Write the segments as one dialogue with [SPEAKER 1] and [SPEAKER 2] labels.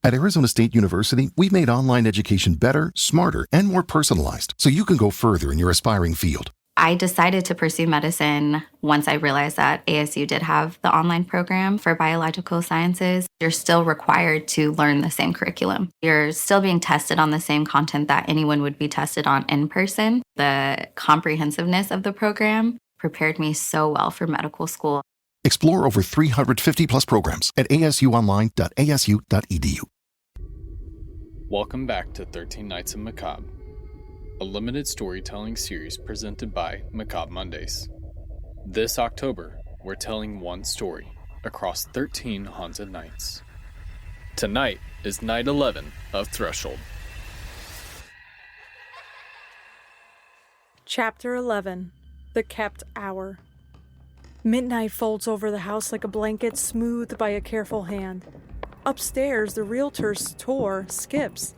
[SPEAKER 1] At Arizona State University, we've made online education better, smarter, and more personalized so you can go further in your aspiring field.
[SPEAKER 2] I decided to pursue medicine once I realized that ASU did have the online program for biological sciences. You're still required to learn the same curriculum. You're still being tested on the same content that anyone would be tested on in person. The comprehensiveness of the program prepared me so well for medical school.
[SPEAKER 1] Explore over 350 plus programs at asuonline.asu.edu.
[SPEAKER 3] Welcome back to 13 Nights of Macabre, a limited storytelling series presented by Macabre Mondays. This October, we're telling one story across 13 haunted nights. Tonight is night 11 of Threshold.
[SPEAKER 4] Chapter 11, The Kept Hour. Midnight folds over the house like a blanket smoothed by a careful hand. Upstairs, the realtor's tour skips.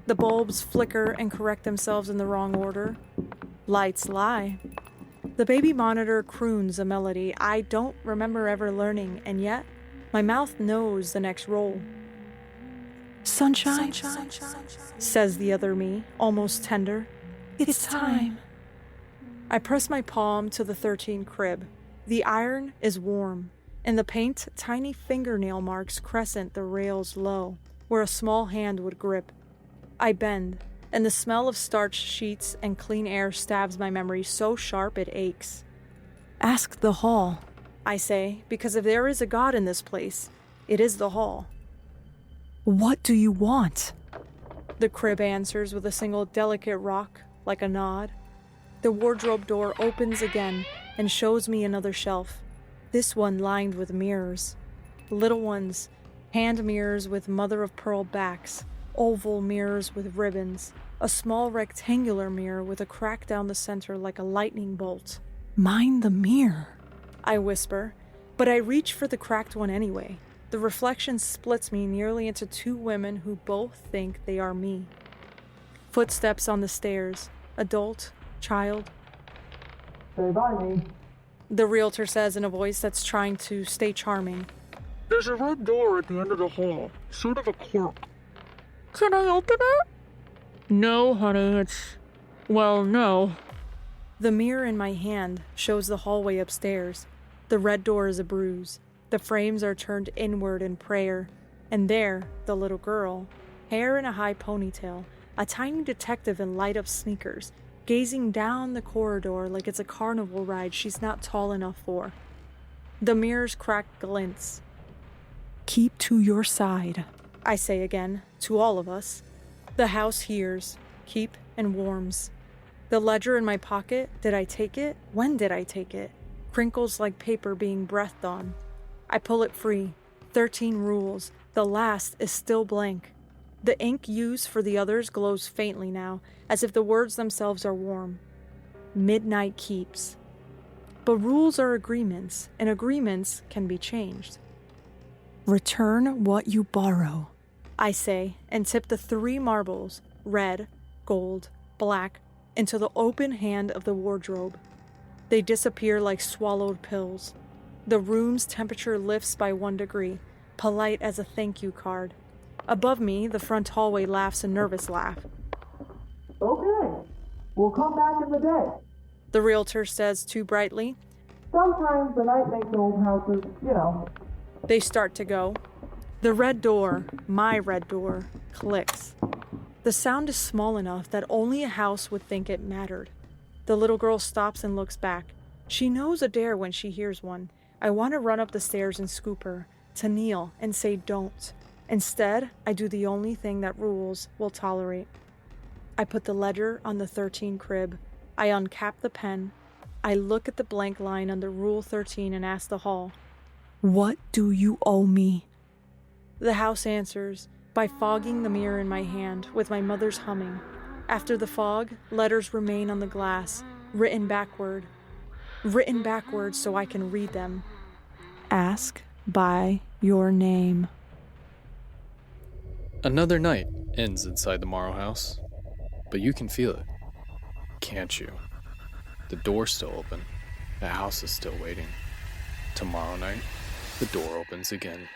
[SPEAKER 4] The bulbs flicker and correct themselves in the wrong order. Lights lie. The baby monitor croons a melody I don't remember ever learning, and yet my mouth knows the next roll. Sunshine, says the other me, almost tender. It's time. I press my palm to the 13 crib. The iron is warm, and the paint tiny fingernail marks crescent the rails low, where a small hand would grip. I bend, and the smell of starched sheets and clean air stabs my memory so sharp it aches. Ask the hall, I say, because if there is a god in this place, it is the hall. What do you want? The crib answers with a single delicate rock, like a nod. The wardrobe door opens again and shows me another shelf, this one lined with mirrors. Little ones, hand mirrors with mother-of-pearl backs, oval mirrors with ribbons, a small rectangular mirror with a crack down the center like a lightning bolt. Mind the mirror, I whisper, but I reach for the cracked one anyway. The reflection splits me nearly into two women who both think they are me. Footsteps on the stairs, adult, child.
[SPEAKER 5] Say bye, me.
[SPEAKER 4] The realtor says in a voice that's trying to stay charming.
[SPEAKER 5] There's a red door at the end of the hall, sort of a clock.
[SPEAKER 4] Can I open it?
[SPEAKER 5] No, honey, no.
[SPEAKER 4] The mirror in my hand shows the hallway upstairs. The red door is a bruise. The frames are turned inward in prayer. And there, the little girl, hair in a high ponytail, a tiny detective in light-up sneakers, gazing down the corridor like it's a carnival ride she's not tall enough for. The mirror's cracked glints. Keep to your side, I say again, to all of us. The house hears, keep, and warms. The ledger in my pocket, did I take it? When did I take it? Crinkles like paper being breathed on. I pull it free. 13 rules. The last is still blank. The ink used for the others glows faintly now, as if the words themselves are warm. Midnight keeps. But rules are agreements, and agreements can be changed. Return what you borrow, I say, and tip the 3 marbles, red, gold, black, into the open hand of the wardrobe. They disappear like swallowed pills. The room's temperature lifts by 1 degree, polite as a thank you card. Above me, the front hallway laughs a nervous laugh.
[SPEAKER 5] Okay, we'll come back in the day.
[SPEAKER 4] The realtor says too brightly.
[SPEAKER 5] Sometimes the night makes old houses,
[SPEAKER 4] They start to go. The red door, my red door, clicks. The sound is small enough that only a house would think it mattered. The little girl stops and looks back. She knows a dare when she hears one. I want to run up the stairs and scoop her, to kneel and say don't. Instead, I do the only thing that rules will tolerate. I put the ledger on the 13 crib. I uncap the pen. I look at the blank line under Rule 13 and ask the hall, "What do you owe me?" The house answers by fogging the mirror in my hand with my mother's humming. After the fog, letters remain on the glass, written backward so I can read them. Ask by your name.
[SPEAKER 3] Another night ends inside the Morrow House, but you can feel it, can't you? The door's still open. The house is still waiting. Tomorrow night, the door opens again.